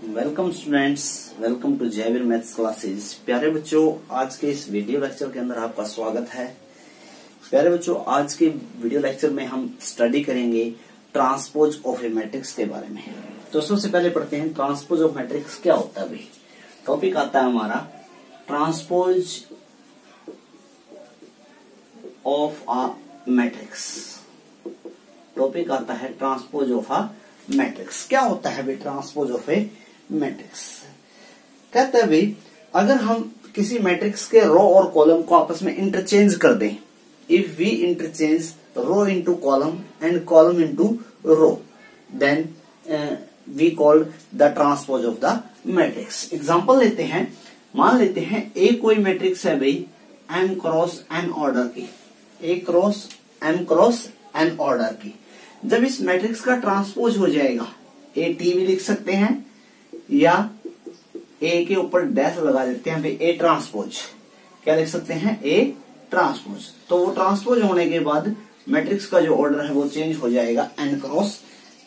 Welcome students, welcome to Jaiveer maths classes. प्यारे बच्चों, आज के इस वीडियो लेक्चर के अंदर आपका स्वागत है। प्यारे बच्चों, आज के वीडियो लेक्चर में हम स्टडी करेंगे ट्रांसपोज ऑफ ए मैट्रिक्स के बारे में। तो सबसे पहले पढ़ते हैं ट्रांसपोज ऑफ मैट्रिक्स क्या होता है। भाई टॉपिक आता है हमारा transpose of a matrix. Topic आता है ट्रांसपोज ऑफ अ मैट्रिक्स। क्या होता है भाई ट्रांसपोज ऑफ ए मैट्रिक्स? कहते हैं भाई, अगर हम किसी मैट्रिक्स के रो और कॉलम को आपस में इंटरचेंज कर दें, if we interchange row into column and column into row, then we called the transpose of the matrix. Example लेते हैं, मान लेते हैं ए कोई मैट्रिक्स है भाई m क्रॉस n ऑर्डर की, a cross m cross n order की। जब इस मैट्रिक्स का ट्रांसपोज हो जाएगा, ए टी भी लिख सकते हैं या ए के ऊपर डैश लगा देते हैं भाई, ए ट्रांसपोज। क्या लिख सकते हैं? A transpose. तो वो ट्रांसपोज होने के बाद मैट्रिक्स का जो ऑर्डर है वो चेंज हो जाएगा n क्रॉस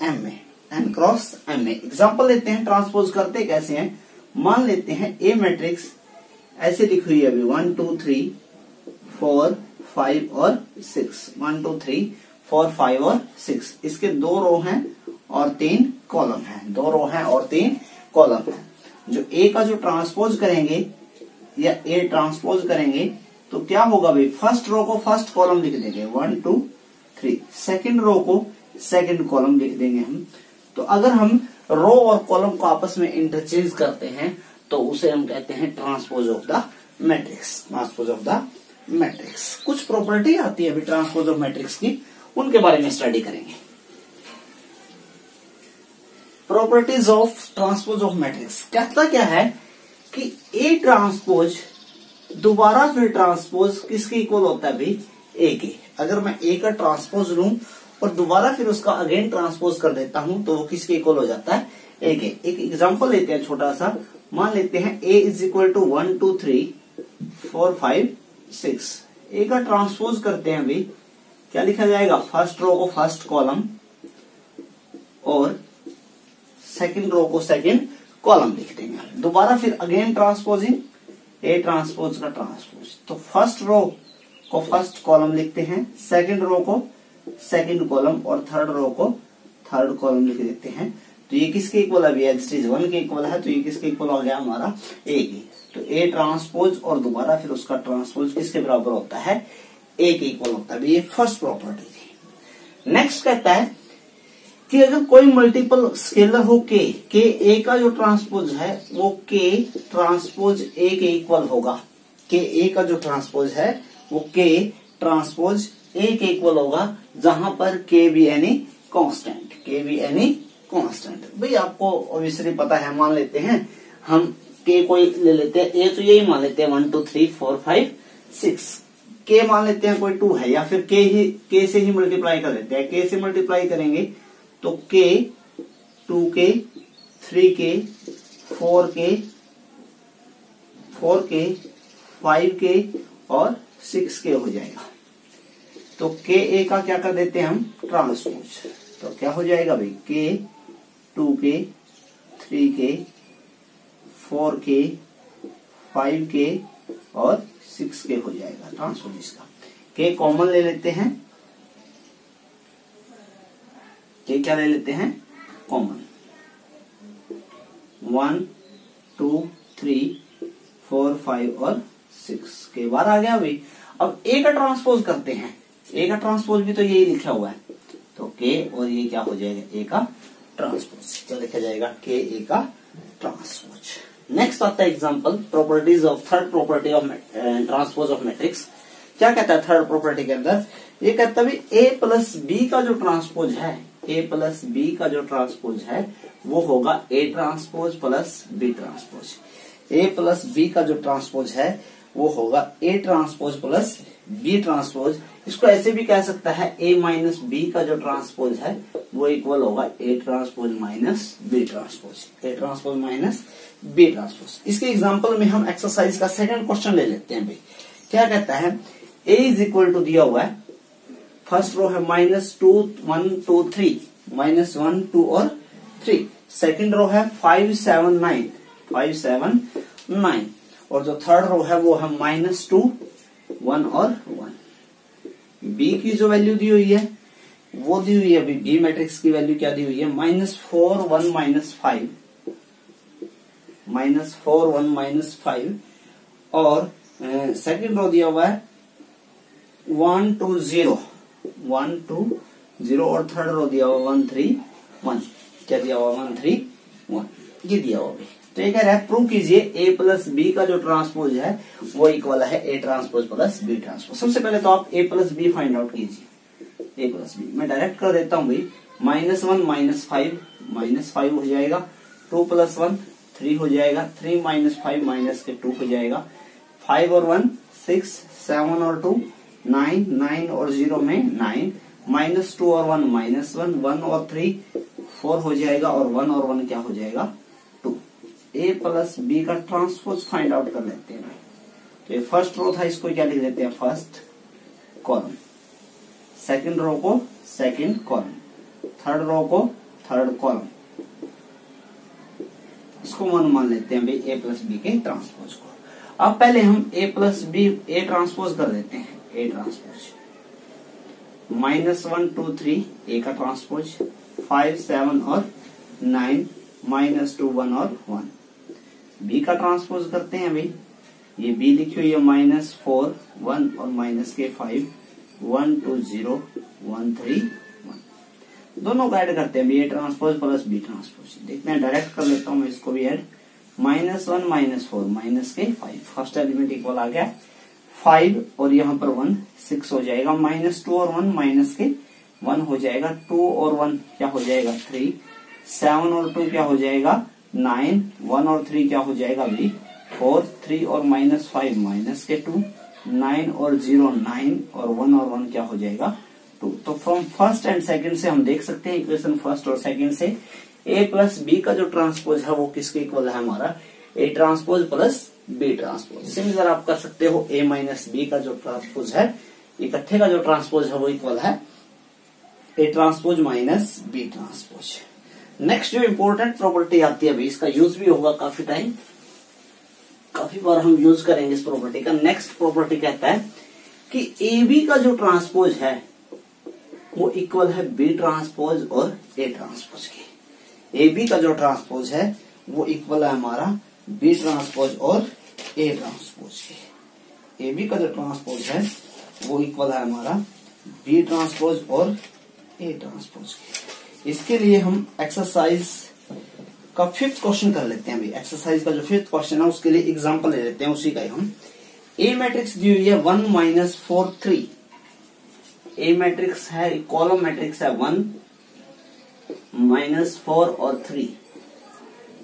m में, n क्रॉस m में। एग्जांपल लेते हैं, ट्रांसपोज करते कैसे हैं। मान लेते हैं ए मैट्रिक्स ऐसे लिखी हुई है अभी 1 2 3 4 5 और 6, 1 2 3 4 5 और 6। इसके 2 रो हैं और 3 कॉलम हैं, 2 रो हैं और 3 कॉलम हैं। जो ए का जो ट्रांसपोज करेंगे या ए ट्रांसपोज करेंगे तो क्या होगा भाई, फर्स्ट रो को फर्स्ट कॉलम लिख देंगे 1 2 3, सेकंड रो को सेकंड कॉलम लिख देंगे हम। तो अगर हम रो और कॉलम को आपस में इंटरचेंज करते हैं तो उसे हम कहते हैं transpose of the matrix. Transpose of the matrix. कुछ प्रॉपर्टी आती है अभी ट्रांसपोज ऑफ मैट्रिक्स की, उनके बारे में स्टडी करेंगे। Properties of transpose of matrix कहता क्या है कि ए ट्रांसपोज दोबारा फिर ट्रांसपोज किसके इक्वल होता है भाई, ए के। अगर मैं ए का ट्रांसपोज लूं और दोबारा फिर उसका अगेन ट्रांसपोज कर देता हूं तो वो किसके इक्वल हो जाता है, ए के। एक एग्जांपल लेते हैं छोटा सा, मान लेते हैं ए इज इक्वल टू 1 2 3 4 5 6। ए का ट्रांसपोज करते हैं भाई, क्या लिखा जाएगा, फर्स्ट रो को फर्स्ट कॉलम और सेकंड रो को सेकंड कॉलम लिख देंगे। दोबारा फिर अगेन ट्रांसपोजिंग, ए ट्रांसपोज का ट्रांसपोज। तो फर्स्ट रो को फर्स्ट कॉलम लिखते हैं, सेकंड रो को सेकंड कॉलम और थर्ड रो को थर्ड कॉलम लिख देते हैं। तो ये किसके इक्वल है, एच टी 1 के इक्वल है। तो ये किसके इक्वल हो गया हमारा, ए की। तो ए ट्रांसपोज और दोबारा फिर उसका ट्रांसपोज किसके बराबर होता है, ए के इक्वल होता है। ये फर्स्ट प्रॉपर्टी थी। नेक्स्ट कहता है कि अगर कोई मल्टीपल स्केलर हो के ए का जो ट्रांसपोज है वो के ट्रांसपोज ए के इक्वल होगा। के ए का जो ट्रांसपोज है वो के ट्रांसपोज ए के इक्वल होगा, जहां पर के बी एनी कांस्टेंट, के बी एनी कांस्टेंट। भाई आपको ऑब्वियसली पता है, मान लेते हैं हम के कोई ले लेते हैं, ए तो यही मान लेते हैं 1 2 3 4 5 6। के मान लेते हैं कोई 2 है, या फिर के से ही मल्टीप्लाई कर लेते हैं। के से मल्टीप्लाई करेंगे तो के 2 के 3 के 4 के 5 के और 6 के हो जाएगा। तो के ए का क्या कर देते हैं हम, ट्रांसपोज। तो क्या हो जाएगा भाई, के 2 के 3 के 4 के 5 के और 6 के हो जाएगा ट्रांसपोज इसका। के कॉमन ले लेते हैं, के क्या ले लेते हैं, कॉमन। 1 2 3 4 5 और 6 के बार आ गया भाई। अब ए का ट्रांसपोज करते हैं, ए का ट्रांसपोज भी तो यही लिखा हुआ है। तो के और ये क्या हो जाएगा, ए का ट्रांसपोज। क्या लिखा जाएगा, के ए का ट्रांसपोज। नेक्स्ट आता है example, properties of third property of transpose of matrix. क्या कहता है थर्ड प्रॉपर्टी के अंदर, ये कहता है ए प्लस बी का जो ट्रांसपोज है, ए प्लस बी का जो ट्रांसपोज है वो होगा A transpose plus B transpose. A plus B का जो ट्रांसपोज है वो होगा A transpose plus B transpose. इसको ऐसे भी कह सकता है, ए माइनस बी का जो ट्रांसपोज है वो इक्वल होगा A transpose minus B transpose, A transpose minus B transpose. इसके एग्जांपल में हम एक्सरसाइज का सेकंड क्वेश्चन ले लेते हैं भाई। क्या कहता है, ए इज इक्वल टू दिया हुआ है, फर्स्ट रो है -2 1 2 3, -1 2 और 3। सेकंड रो है 5 7 9, 5 7 9, और जो थर्ड रो है वो है -2 1 और 1। बी की जो वैल्यू दी हुई है वो दी हुई है अभी, बी मैट्रिक्स की वैल्यू क्या दी हुई है, -4 1 -5, -4 1 -5, और सेकंड रो दिया हुआ है 1 2 0, 1 2 0, और थर्ड रो दिया हुआ 1 3 1। क्या दिया हुआ, 1 3 1, ये दिया हुआ अभी। तो ये कह रहा है प्रूव कीजिए ए प्लस बी का जो ट्रांसपोज है वो इक्वल है A transpose plus B transpose. सबसे पहले तो आप A plus B find out कीजिए, ए प्लस बी मैं डायरेक्ट कर देता हूं भाई, -1 -5 हो जाएगा, 2 + 1 3 हो जाएगा, 3 - 5 -2 हो जाएगा, 5 और 1 6, 7 और 2 9, 9 और 0 में 9, -2 और 1 -1, 1 और 3 4 हो जाएगा, और 1 और 1 क्या हो जाएगा, 2। ए प्लस बी का ट्रांसपोज फाइंड आउट कर लेते हैं। तो ये फर्स्ट रो था, इसको क्या लिख देते हैं, फर्स्ट कॉलम, सेकंड रो को सेकंड कॉलम, थर्ड रो को थर्ड कॉलम, इसको मान लेते हैं भाई ए प्लस बी के ट्रांसपोज को। अब पहले हम ए प्लस बी ए ट्रांसपोज कर देते हैं, ए ट्रांसपोज -1 2 3 ए का ट्रांसपोज, 5 7 और 9, -2 1 और 1। बी का ट्रांसपोज करते हैं भाई, ये बी लिखी हुई है -4 1 और -5 1 2 0 1 3 1। दोनों का ऐड करते हैं, A transpose plus B transpose. देखते हैं, डायरेक्ट कर लेता हूं मैं इसको भी ऐड, -1 -4 -5, फर्स्ट एलिमेंट इक्वल आ गया 5, और यहाँ पर 1 6 हो जाएगा, -2 और 1 -1 हो जाएगा, 2 और 1 क्या हो जाएगा 3, 7 और 2 क्या हो जाएगा 9, 1 और 3 क्या हो जाएगा अभी 4, 3 और -5 -2, 9 और 0 9, और 1 और 1 क्या हो जाएगा 2। तो फ्रॉम फर्स्ट एंड सेकंड से हम देख सकते हैं, इक्वेशन फर्स्ट और सेकंड से ए प्लस बी का जो ट्रांसपोज है वो किसके इक्वल है हमारा, A transpose plus B transpose. Similar आप कर सकते हो, ए माइनस बी का जो ट्रांसपोज है इकट्ठे का जो ट्रांसपोज है वो इक्वल है A transpose minus B transpose. Next जो इंपॉर्टेंट प्रॉपर्टी आती है अभी, इसका यूज भी होगा काफी टाइम, काफी बार हम यूज करेंगे इस प्रॉपर्टी का। नेक्स्ट प्रॉपर्टी कहता है कि ए बी का जो ट्रांसपोज है वो इक्वल है बी ट्रांसपोज और ए ट्रांसपोज के। ए बी का जो ट्रांसपोज है वो इक्वल है हमारा बी ट्रांसपोज और ए ट्रांसपोज के। ए बी का जो ट्रांसपोज है वो इक्वल है हमारा बी ट्रांसपोज और ए ट्रांसपोज के। इसके लिए हम एक्सरसाइज का 5th क्वेश्चन कर लेते हैं। एक्सरसाइज का जो 5th क्वेश्चन है उसके लिए एग्जांपल ले लेते हैं, उसी का ही हम। ए मैट्रिक्स दी हुई है 1 - 4 3। ए मैट्रिक्स है, कॉलम मैट्रिक्स है 1 -4 और 3।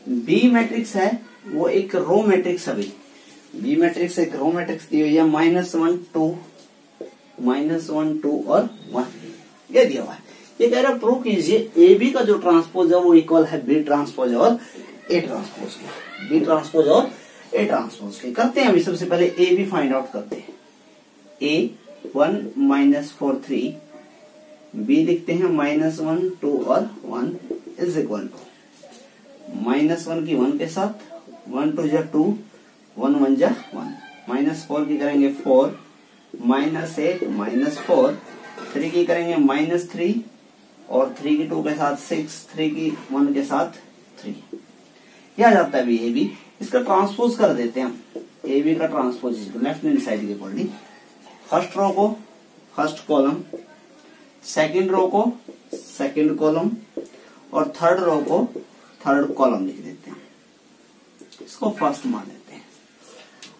बी मैट्रिक्स है वो एक रो मैट्रिक्स है भाई, बी मैट्रिक्स एक रो मैट्रिक्स दी हुई है -1 2 और 1, ये दिया हुआ है। ये कह रहा है प्रूव कीजिए ए बी का जो ट्रांसपोज है वो इक्वल है बी ट्रांसपोज और ए ट्रांसपोज के। बी ट्रांसपोज और ए ट्रांसपोज के करते हैं अभी। सबसे पहले ए बी फाइंड आउट करते हैं। ए 1 - 4 3, बी लिखते हैं -1 2 और 1 इज इक्वल टू -1 की 1 के साथ, 1 2 जा 2, 1 1 जा 1, -4 की करेंगे 4, -8 -4, 3 की करेंगे -3, और 3 की 2 के साथ 6, 3 की 1 के साथ 3। यह आ जाता है ए बी। इसका ट्रांसपोज कर देते हैं हम। ए बी का ट्रांसपोज लेफ्ट हैंड साइड के अकॉर्डिंग, फर्स्ट रो को फर्स्ट कॉलम, सेकंड रो को सेकंड कॉलम, और थर्ड रो को थर्ड कॉलम लिख देते हैं। इसको फर्स्ट मान लेते हैं।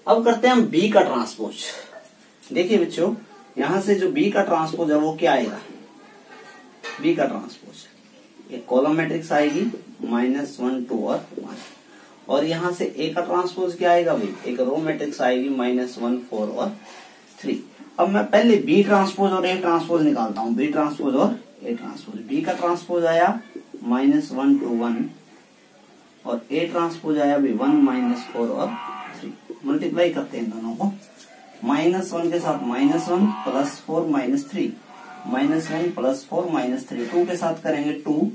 अब करते हैं हम बी का ट्रांसपोज। देखिए बच्चों, यहां से जो बी का ट्रांसपोज है वो क्या आएगा, बी का ट्रांसपोज एक कॉलम मैट्रिक्स आएगी -1 2 और 1, और यहां से ए का ट्रांसपोज क्या आएगा भाई, एक रो मैट्रिक्स आएगी -1 4 और 3। अब मैं पहले बी ट्रांसपोज और ए ट्रांसपोज निकालता हूं, बी ट्रांसपोज और ए ट्रांसपोज। बी का ट्रांसपोज आया -1 2 1, और ए ट्रांसपोज आया भी 1 - 4 और 3। मल्टीप्लाई करते हैं दोनों को, -1 के साथ -1 +4 -3, -1 +4 -3, 2 के साथ करेंगे 2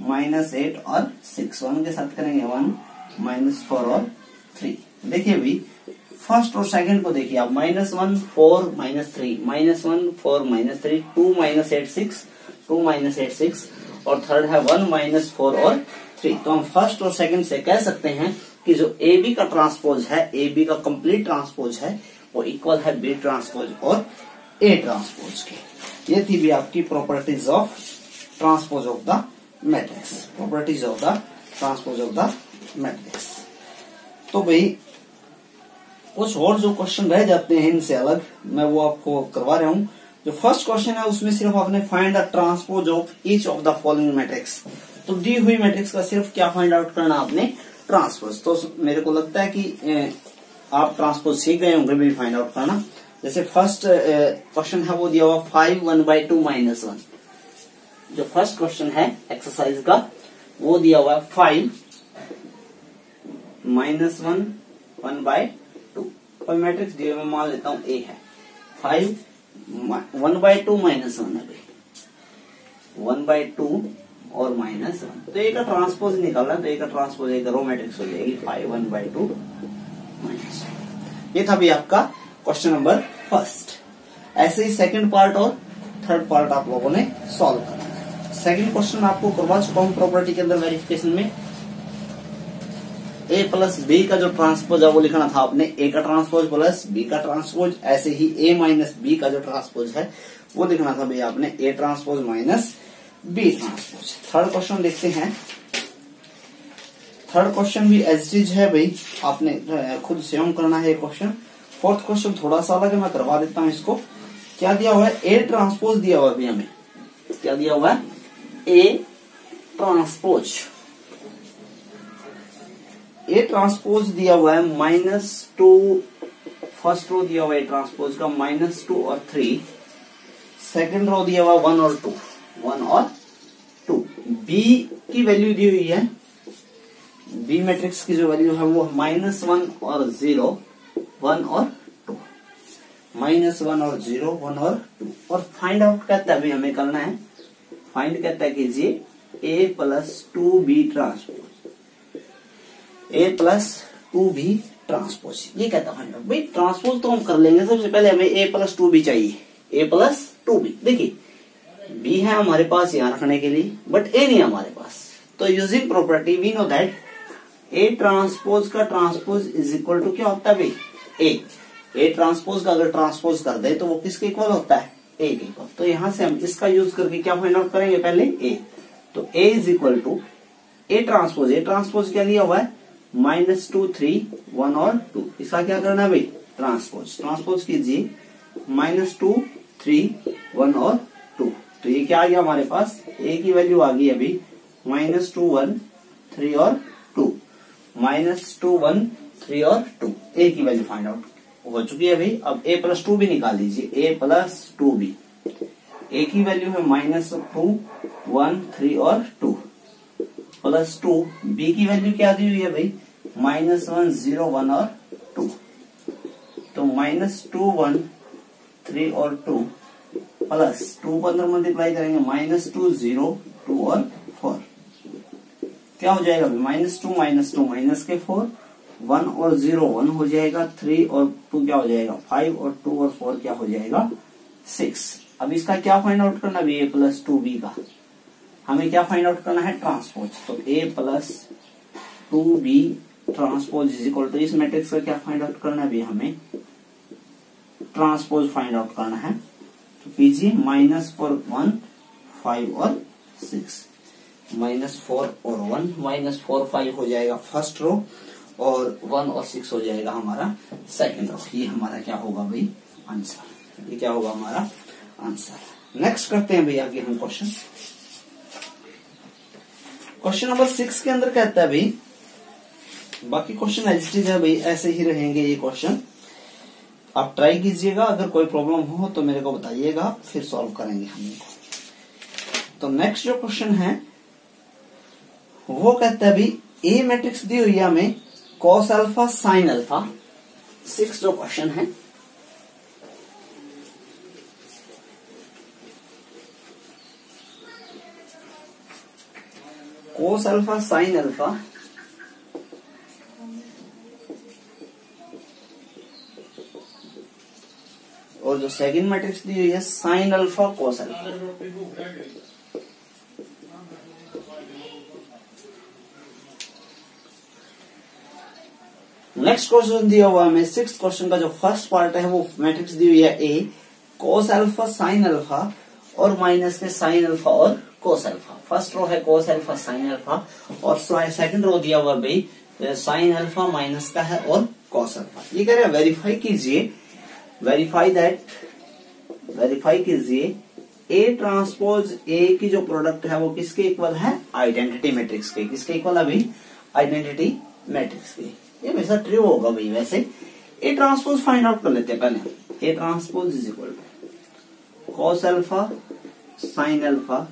-8 और 6, 1 के साथ करेंगे 1 -4 और 3। देखिए भाई फर्स्ट और सेकंड को देखिए आप, -1 4 -3, -1 4 -3, 2 -8 6, 2 -8 6 और थर्ड है 1 -4 और 3। तो हम फर्स्ट और सेकंड से कह सकते हैं कि जो ए बी का ट्रांसपोज है, ए बी का कंप्लीट ट्रांसपोज है, वो इक्वल है बी ट्रांसपोज और ए ट्रांसपोज के। ये थी भी आपकी properties of transpose of the matrix, properties of the transpose of the matrix. तो भाई कुछ और जो क्वेश्चन रह जाते हैं इनसे अलग, मैं वो आपको करवा रहा हूं। जो फर्स्ट क्वेश्चन है उसमें सिर्फ आपने find the transpose of each of the following matrix. तो दी हुई मैट्रिक्स का सिर्फ क्या फाइंड आउट करना आपने, ट्रांसपोज। तो मेरे को लगता है कि आप ट्रांसपोज सीख गए होंगे भी फाइंड आउट करना। जैसे फर्स्ट क्वेश्चन है वो दिया हुआ 5 1/2 -1। जो फर्स्ट क्वेश्चन है एक्सरसाइज का वो दिया हुआ 5 -1 1/2। कोई मैट्रिक्स दिया मैं मान लेता हूं ए है, 5 1/2 -1 है भाई, 1/2 और -1। तो ए का ट्रांसपोज निकालना, तो ए का ट्रांसपोज एक रो मैट्रिक्स हो जाएगी 5 1/2 -1। ये था भी आपका क्वेश्चन नंबर फर्स्ट। ऐसे ही सेकंड पार्ट और थर्ड पार्ट आप लोगों ने सॉल्व करना है। सेकंड क्वेश्चन आपको करवा चुका हूं प्रॉपर्टी के अंदर वेरिफिकेशन में। ए प्लस बी का जो ट्रांसपोज है वो लिखना था आपने, ए का ट्रांसपोज प्लस बी का ट्रांसपोज। ऐसे ही ए माइनस बी का जो ट्रांसपोज है वो लिखना था भाई आपने, A transpose minus B transpose. Third question देखते हैं। थर्ड क्वेश्चन भी एज इट इज है भाई, आपने खुद स्वयं करना है क्वेश्चन। फोर्थ क्वेश्चन थोड़ा सा अलग है, मैं करवा देता हूं इसको। क्या दिया हुआ है, ए ट्रांसपोज दिया हुआ है अभी हमें। क्या दिया हुआ है, ए ट्रांसपोज। ए ट्रांसपोज दिया हुआ है -2, फर्स्ट रो दिया हुआ है ट्रांसपोज का -2 और 3। सेकंड रो दिया हुआ 1 और 2, 1 और 2। बी की वैल्यू दी हुई है, बी मैट्रिक्स की जो वैल्यू है वो -1 और 0, 1 और 2, -1 और 0, 1 और 2। और फाइंड आउट कहता है अभी हमें करना है, फाइंड कहता है कीजिए a plus 2b transpose, a plus 2b transpose. ये कहता है भाई ट्रांसपोज तो हम कर लेंगे, सबसे पहले हमें a प्लस 2b चाहिए, a प्लस 2b। देखिए b है हमारे पास यहाँ रखने के लिए, बट a नहीं हमारे पास। तो using property we know that a transpose का ट्रांसपोज इज इक्वल टू क्या होता है भाई, a ट्रांसपोज का अगर ट्रांसपोज कर दे तो वो किसके इक्वल होता है, a के इक्वल। तो यहां से हम इसका यूज करके क्या फाइंड आउट करेंगे, पहले a। तो a is equal to a transpose, a transpose क्या दिया हुआ है, -2 3 1 और 2। इसका क्या करना है भाई, ट्रांसपोज। ट्रांसपोज कीजिए -2 3 1 और 2। तो ये क्या आ गया हमारे पास, a की वैल्यू आ गई अभी -2 1 3 और 2, -2 1 3 और 2। a की वैल्यू फाइंड आउट हो चुकी है भाई। अब a प्लस 2b निकाल लीजिए, a प्लस 2b। a की वैल्यू है -2 1 3 और 2 प्लस 2। b की वैल्यू क्या दी हुई है भाई, -1 0 1 और 2। तो -2 1 3 और 2 प्लस 2 को अंदर मल्टीप्लाई करेंगे, -2 0 2 और 4। क्या हो जाएगा, -2 -2 माइनस के 4, 1 और 0 1 हो जाएगा, 3 और 2 क्या हो जाएगा 5 और 2 और 4 क्या हो जाएगा 6। अब इसका क्या फाइंड आउट करना है, a प्लस 2b का हमें क्या फाइंड आउट करना है, ट्रांसपोज। तो a plus 2b transpose is equal to, इस मैट्रिक्स का क्या फाइंड आउट करना है, हमें ट्रांसपोज फाइंड आउट करना है। तो कीजिए -4 1 5 और 6, -4 और 1, -4 5 हो जाएगा फर्स्ट रो और 1 और 6 हो जाएगा हमारा सेकंड रो। ये हमारा क्या होगा भाई आंसर, ये क्या होगा हमारा आंसर। नेक्स्ट करते हैं भाई आगे हम क्वेश्चन। क्वेश्चन नंबर 6 के अंदर कहता है भाई, बाकी क्वेश्चन एज है भाई, ऐसे ही रहेंगे ये क्वेश्चन। आप ट्राई कीजिएगा, अगर कोई प्रॉब्लम हो तो मेरे को बताइएगा, फिर सॉल्व करेंगे हम इनको। तो नेक्स्ट जो क्वेश्चन है वो कहता है भाई, ए मैट्रिक्स दी हुई है हमें, कॉस अल्फा साइन अल्फा। 6 जो क्वेश्चन है, कोस अल्फा साइन अल्फा और जो सेकंड मैट्रिक्स दी हुई है sine alpha cos alpha. Next question दिया हुआ हमें सिक्स्थ क्वेश्चन का जो फर्स्ट पार्ट है वो मैट्रिक्स दी हुई है ए कोस अल्फा साइन अल्फा और माइनस में साइन अल्फा और कोस अल्फा। फर्स्ट रो है कोस अल्फा साइन अल्फा और सेकंड रो दिया हुआ भाई साइन अल्फा माइनस का है और कोस अल्फा। ये कह रहे हैं वेरीफाई कीजिए, वेरीफाई कीजिए ए ट्रांसपोज ए की जो प्रोडक्ट है वो किसके इक्वल है, आइडेंटिटी मैट्रिक्स के। किसके इक्वल है भाई, आइडेंटिटी मैट्रिक्स के। ये हमेशा ट्रू होगा भाई। वैसे ए ट्रांसपोज फाइंड आउट कर लेते हैं पहले। A transpose is equal to cos alpha sine alpha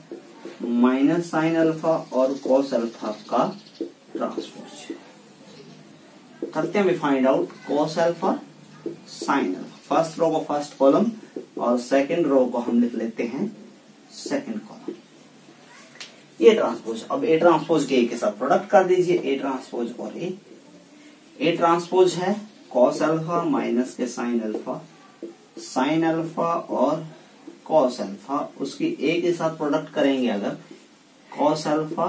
minus sine alpha और कॉस अल्फा का ट्रांसपोज। करते हैं find out cos alpha sine alpha. First row को फर्स्ट कॉलम और सेकंड रो को हम लिख लेते हैं सेकंड कॉलम। ये ट्रांसपोज, अब ए ट्रांसपोज के साथ प्रोडक्ट कर दीजिए। ए ट्रांसपोज और ए ट्रांसपोज है कॉस अल्फा माइनस के साइन अल्फा और कॉस अल्फा, उसकी ए के साथ प्रोडक्ट करेंगे अगर cos alpha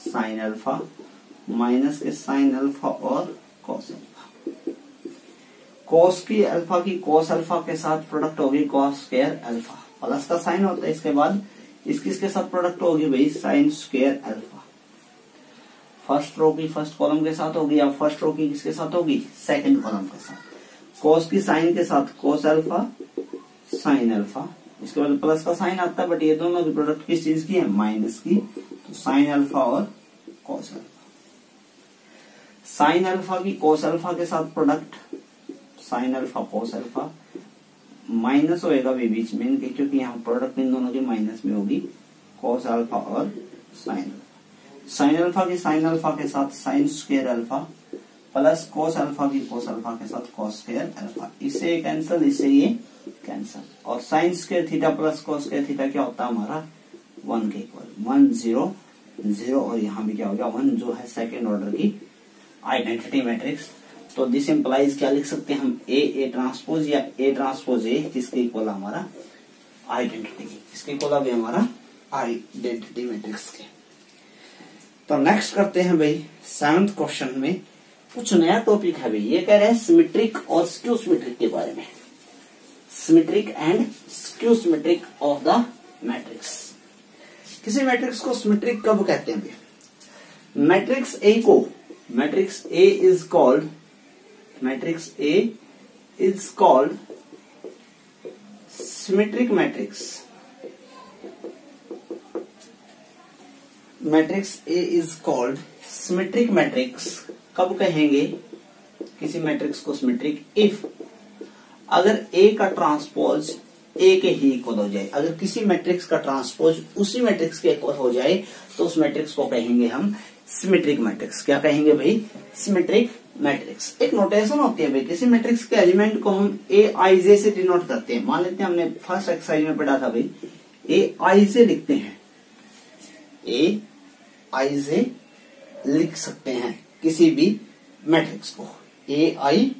sine alpha minus के साइन अल्फा और कॉस अल्फा। कॉस की अल्फा की कॉस अल्फा के साथ प्रोडक्ट होगी कॉस स्क्वायर अल्फा, प्लस का साइन होता है। इसके बाद इसके साथ प्रोडक्ट होगी भाई sine square alpha. First row की फर्स्ट कॉलम के साथ होगी या फर्स्ट रो की किसके साथ होगी, सेकंड कॉलम के साथ। कॉस की साइन के साथ कॉस अल्फा साइन अल्फा, इसके बाद प्लस का साइन आता है बट ये दोनों की प्रोडक्ट किस चीज की है, माइनस की। तो साइन अल्फा और कॉस अल्फा। साइन अल्फा की कॉस अल्फा के साथ product sine alpha cos alpha, minus होएगा भी बीच में इनके क्योंकि यहाँ प्रोडक्ट इन दोनों की माइनस में होगी कॉस अल्फा और साइन अल्फा। साइन अल्फा की साइन अल्फा के साथ sign square alpha plus cos alpha की कॉस अल्फा के साथ कॉस स्क्वायर अल्फा। इससे ये कैंसिल, इससे ये कैंसिल। और sine square theta plus cos square theta क्या होता है हमारा 1 के इक्वल। 1 0 0 और यहाँ भी क्या हो गया 1, जो है सेकेंड ऑर्डर की आइडेंटिटी मैट्रिक्स। तो दिस इंप्लाइज क्या लिख सकते हैं हम, ए ट्रांसपोज या ए ट्रांसपोज ए किसके इक्वल हमारा आइडेंटिटी की, किसके इक्वल अभी हमारा आइडेंटिटी मैट्रिक्स के। तो नेक्स्ट करते हैं भाई सेवंथ क्वेश्चन में कुछ नया टॉपिक है भाई। ये कह रहे हैं सिमेट्रिक और स्क्यू सिमेट्रिक के बारे में, symmetric and skew symmetric of the matrix. किसी मैट्रिक्स को सिमेट्रिक कब कहते हैं भाई, मैट्रिक्स ए को, matrix a is called symmetric matrix. Matrix a is called symmetric matrix कब कहेंगे किसी मैट्रिक्स को सिमेट्रिक, इफ अगर ए का ट्रांसपोज ए के ही इक्वल हो जाए। अगर किसी मैट्रिक्स का ट्रांसपोज उसी मैट्रिक्स के इक्वल हो जाए तो उस मैट्रिक्स को कहेंगे हम सिमेट्रिक मैट्रिक्स। क्या कहेंगे भाई, सिमेट्रिक मैट्रिक्स। एक नोटेशन होती है भाई, किसी मैट्रिक्स के एलिमेंट को हम ए आई जे से डिनोट करते हैं। मान लेते हैं हमने फर्स्ट एक्सरसाइज में पढ़ा था भाई, ए आई जे लिखते हैं, ए आई जे लिख सकते हैं किसी भी मैट्रिक्स को, ए आई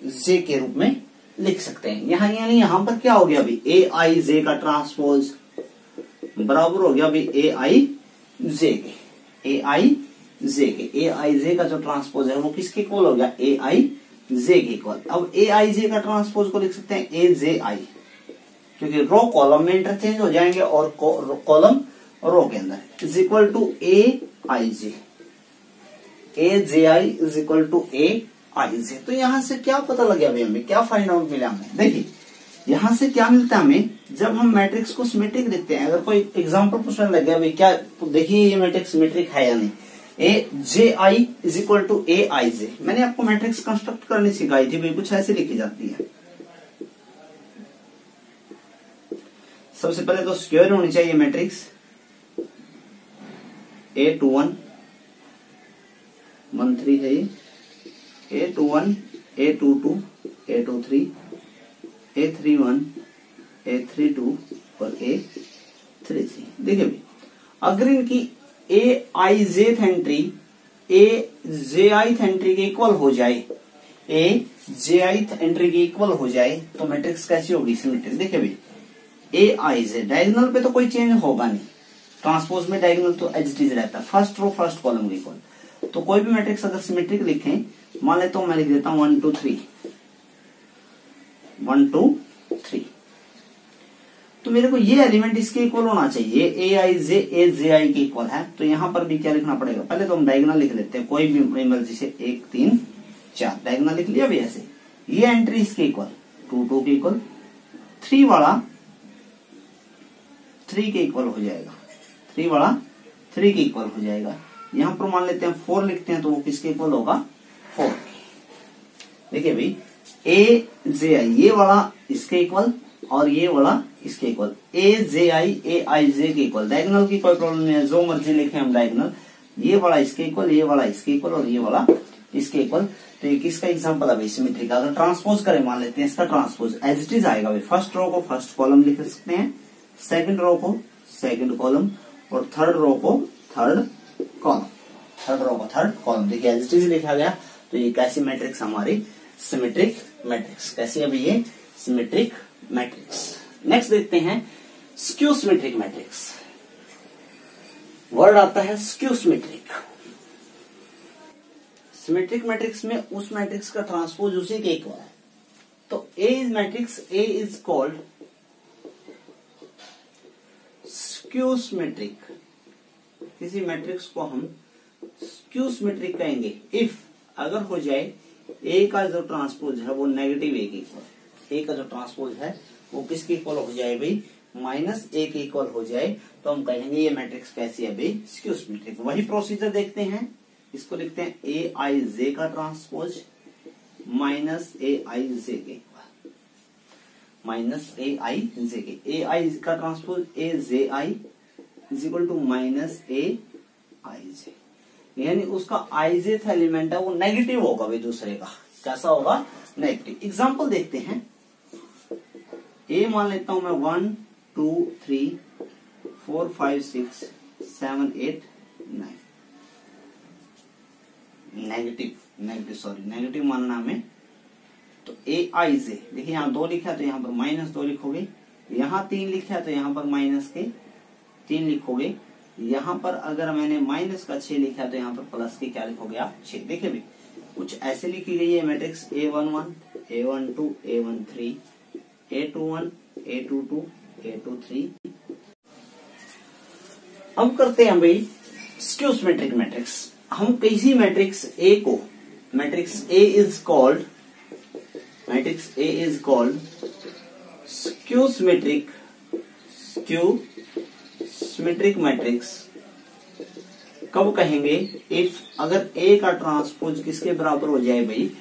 जे के रूप में लिख सकते हैं। यहाँ यानी यहाँ पर क्या हो गया भाई, ए आई जे का ट्रांसपोज बराबर हो गया भाई ए आई जे के, ए आई जे के। ए आई जे का जो ट्रांसपोज है वो किसके इक्वल हो गया, ए आई जे के इक्वल। अब ए आई जे का ट्रांसपोज को लिख सकते हैं ए जे आई, क्योंकि रो कॉलम में इंटरचेंज हो जाएंगे और कॉलम रो के अंदर is equal to a i j, a j i is equal to a i j. तो यहां से क्या पता लग गया भाई, हमें क्या फाइंड आउट मिला हमें, देखिए यहां से क्या मिलता है हमें जब हम मैट्रिक्स को सिमेट्रिक लिखते हैं। अगर कोई एग्जांपल पूछने लग गया भाई क्या, तो देखिए ये मैट्रिक्स सिमेट्रिक है या नहीं। ए j i is equal to a i जे, मैंने आपको मैट्रिक्स कंस्ट्रक्ट करनी सिखाई थी भाई, कुछ ऐसे लिखी जाती है। सबसे पहले तो स्क्वायर होनी चाहिए मैट्रिक्स, A21 1 3 है ये, A21 A22 A23 A31 A32 और A33। देखिए भाई अगर इनकी ए आई जेथ एंट्री ए जे आई एंट्री के इक्वल हो जाए, ए जे आई एंट्री के इक्वल हो जाए तो मैट्रिक्स कैसी होगी? सिमेट्रिक। देखिए भाई ए आई जे, डायगोनल पे तो कोई चेंज होगा नहीं, ट्रांसपोज में डायगोनल तो एज इट इज रहता है, फर्स्ट रो फर्स्ट कॉलम के इक्वल। तो कोई भी मैट्रिक्स अगर सिमेट्रिक लिखें, मान लेता हूं मैं लिख देता हूं 1 2 3 1 2 3, तो मेरे को ये एलिमेंट इसके इक्वल होना चाहिए, ए आई जे आई के इक्वल है। तो यहां पर भी क्या लिखना पड़ेगा? पहले तो हम डायगोनल लिख लेते हैं, कोई भी मर्जी से 1 3 4 डायगोनल लिख लिया भी ऐसे। ये एंट्री इसके इक्वल 2 2 के इक्वल, 3 वाला 3 के इक्वल हो जाएगा, 3 वाला 3 के इक्वल हो जाएगा। यहां पर मान लेते हैं 4 लिखते हैं तो वो किसके इक्वल होगा? 4। देखिए भाई ए जे आई ये वाला इसके इक्वल और ये वाला इसके इक्वल, ए जे आई जे के इक्वल। डायगोनल की कोई प्रॉब्लम नहीं है, जो मर्जी लिखे हम डायगोनल। ये वाला इसके इक्वल, ये वाला इसके इक्वल और ये वाला इसके इक्वल। तो ये किसका एग्जांपल है? सिमेट्रिक। अगर ट्रांसपोज करें, मान लेते हैं इसका ट्रांसपोज एज इट इज आएगा भाई। फर्स्ट रो को फर्स्ट कॉलम लिख सकते हैं, सेकंड रो को सेकंड कॉलम और थर्ड रो को थर्ड कॉलम, थर्ड रो को थर्ड कॉलम। देखिए एज इट इज लिखा गया। तो ये कैसी मैट्रिक्स? हमारी सिमेट्रिक मैट्रिक्स। कैसी है ये? Symmetric matrix. नेक्स्ट देखते हैं स्क्यू सिमेट्रिक मैट्रिक्स। वर्ड आता है स्क्यू सिमेट्रिक। सिमेट्रिक मैट्रिक्स में उस मैट्रिक्स का ट्रांसपोज उसी के इक्वल है। तो a is matrix, a is called skew symmetric. किसी मैट्रिक्स को हम स्क्यू सिमेट्रिक कहेंगे इफ अगर हो जाए ए का जो ट्रांसपोज है वो नेगेटिव ए के इक्वल। ए का जो ट्रांसपोज है वो किसके इक्वल हो जाए भाई? माइनस ए के इक्वल हो जाए तो हम कहेंगे ये मैट्रिक्स कैसी है भाई? Skew symmetric. वही प्रोसीजर देखते हैं, इसको लिखते हैं ए आई जे का ट्रांसपोज माइनस ए आई जे के इक्वल, माइनस ए आई जे के। ए आई का transpose a j i is equal to minus a i j, यानी उसका आई जे एलिमेंट है वो नेगेटिव होगा भाई दूसरे का। कैसा होगा? नेगेटिव। एग्जाम्पल देखते हैं। ए मान लेता हूं मैं 1 2 3 4 5 6 7 8 9। नेगेटिव मानना हमें। तो ए आई जे, देखिए यहाँ 2 लिखा है तो यहाँ पर -2 लिखोगे, यहाँ 3 लिखा है तो यहाँ पर माइनस के 3 लिखोगे, यहाँ पर अगर मैंने माइनस का 6 लिखा है तो यहाँ पर प्लस के क्या लिखोगे आप? 6। देखिए भाई कुछ ऐसे लिखी गई है matrix A11 A12 A13 A21 A22 A23। अब करते हैं भाई स्क्यू सिमेट्रिक मैट्रिक्स। हम किसी मैट्रिक्स ए को, matrix a is called skew symmetric matrix कब कहेंगे? इफ अगर ए का ट्रांसपोज किसके बराबर हो जाए भाई?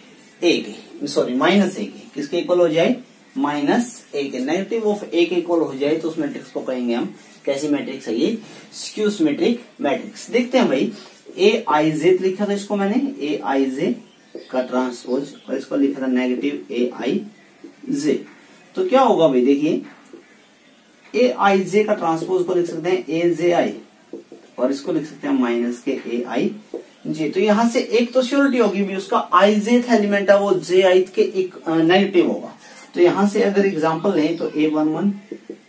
ए के, सॉरी माइनस ए के। किसके इक्वल हो जाए? माइनस ए के। नेगेटिव ऑफ ए के इक्वल हो जाए तो उस मैट्रिक्स को कहेंगे हम कैसी मैट्रिक्स है? ये स्क्यू सिमेट्रिक मैट्रिक्स। देखते हैं भाई ए आई जे लिखा था इसको मैंने, ए आई जे का ट्रांसपोज, और इसको लिखा था नेगेटिव ए आई जे। तो क्या होगा भाई? देखिए ए आई जे का ट्रांसपोज को लिख सकते हैं ए जे आई और इसको लिख सकते हैं माइनस के ए आई जे। तो यहां से एक तो श्योरिटी होगी भी उसका आई जे एलिमेंट है वो जे आई के एक नेगेटिव होगा। तो यहां से अगर एग्जांपल लें तो A11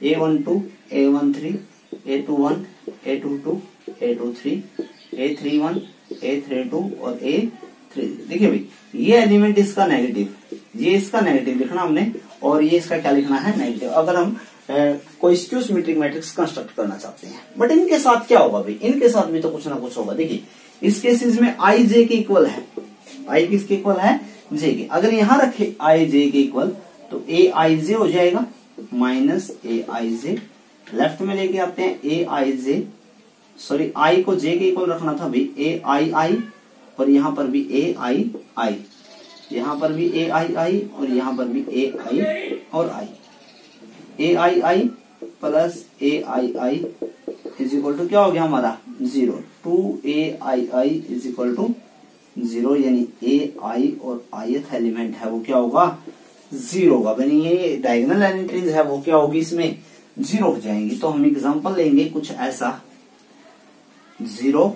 A12 A13 A21 A22 A23 A31 A32 और A33। देखिए भाई ये एलिमेंट इसका नेगेटिव, ये इसका नेगेटिव लिखना हमने और ये इसका क्या लिखना है? नेगेटिव। अगर हम कोई स्क्यू सिमेट्रिक मैट्रिक्स कंस्ट्रक्ट करना चाहते हैं, बट इनके साथ क्या होगा भाई? इनके साथ भी तो कुछ ना कुछ होगा। देखिए इस केसेस में आई जे के इक्वल है, आई किसके इक्वल है? जे के। अगर यहां रखे आई जे के इक्वल तो ए आई जे हो जाएगा minus a i J. Left में लेके आते हैं ए आई जे, सॉरी आई को जे के इक्वल रखना था भाई, ए आई आई और यहां पर भी ए आई आई, यहां पर भी ए आई आई और यहां पर भी ए आई और i. A i i plus a i i is equal to क्या हो गया हमारा? 0। 2ai इज इक्वल टू 0, यानी ए आई और ith एलिमेंट है वो क्या होगा? 0 होगा। यानी ये डायगोनल एंट्रीज है वो क्या होगी? इसमें 0 हो जाएंगी। तो हम एग्जांपल लेंगे कुछ ऐसा। 0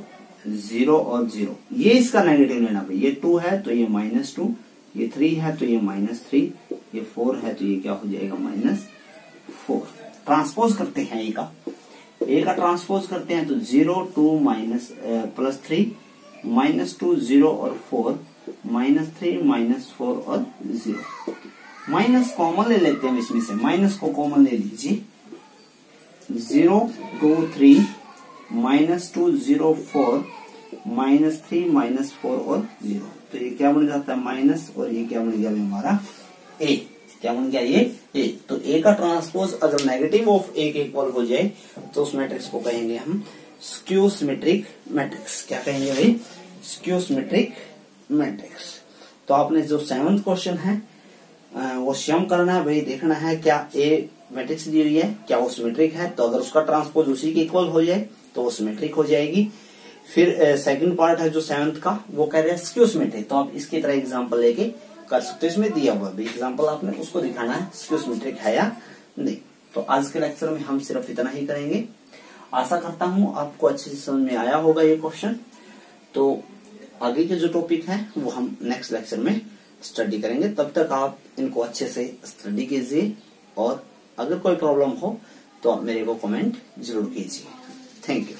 0 और 0, ये इसका नेगेटिव लेना भाई। ये 2 है तो ये -2, ये 3 है तो ये -3, ये 4 है तो ये क्या हो जाएगा -4। ट्रांसपोज करते हैं ए का ट्रांसपोज करते हैं तो 0 2 +3 -2 0 और 4 -3 -4 और 0। माइनस कॉमन ले लेते हैं इसमें से, माइनस को कॉमन ले लीजिए। 0 2 3 -2 0 4 -3 -4 और 0, तो ये क्या बन जाता है माइनस, और ये क्या बन गया हमारा ए। क्या बन गया ये ए। तो ए का ट्रांसपोज अगर नेगेटिव ऑफ ए के इक्वल हो जाए तो उस मैट्रिक्स को कहेंगे हम स्क्यू सिमेट्रिक मैट्रिक्स। क्या कहेंगे भाई? Skew symmetric matrix. तो आपने जो 7th क्वेश्चन है वो स्वयं करना है भाई, देखना है क्या ए मैट्रिक्स दी हुई है, क्या वो सिमेट्रिक है, तो अगर उसका ट्रांसपोज उसी के इक्वल हो जाए तो वो सिमेट्रिक हो जाएगी। फिर सेकंड पार्ट है जो 7th का, वो कह रहे हैं स्क्यू सिमेट्रिक, तो आप इसकी तरह एग्जांपल लेके कर सकते हो। इसमें दिया हुआ भी एग्जांपल, आपने उसको दिखाना है स्क्यू सिमेट्रिक है या नहीं। तो आज के लेक्चर में हम सिर्फ इतना ही करेंगे। आशा करता हूं आपको अच्छे से समझ में आया होगा ये क्वेश्चन। तो आगे के जो टॉपिक है वो हम नेक्स्ट लेक्चर में स्टडी करेंगे। तब तक आप इनको अच्छे से स्टडी कीजिए, और अगर कोई प्रॉब्लम हो तो आप मेरे को कमेंट जरूर कीजिए। Thank you.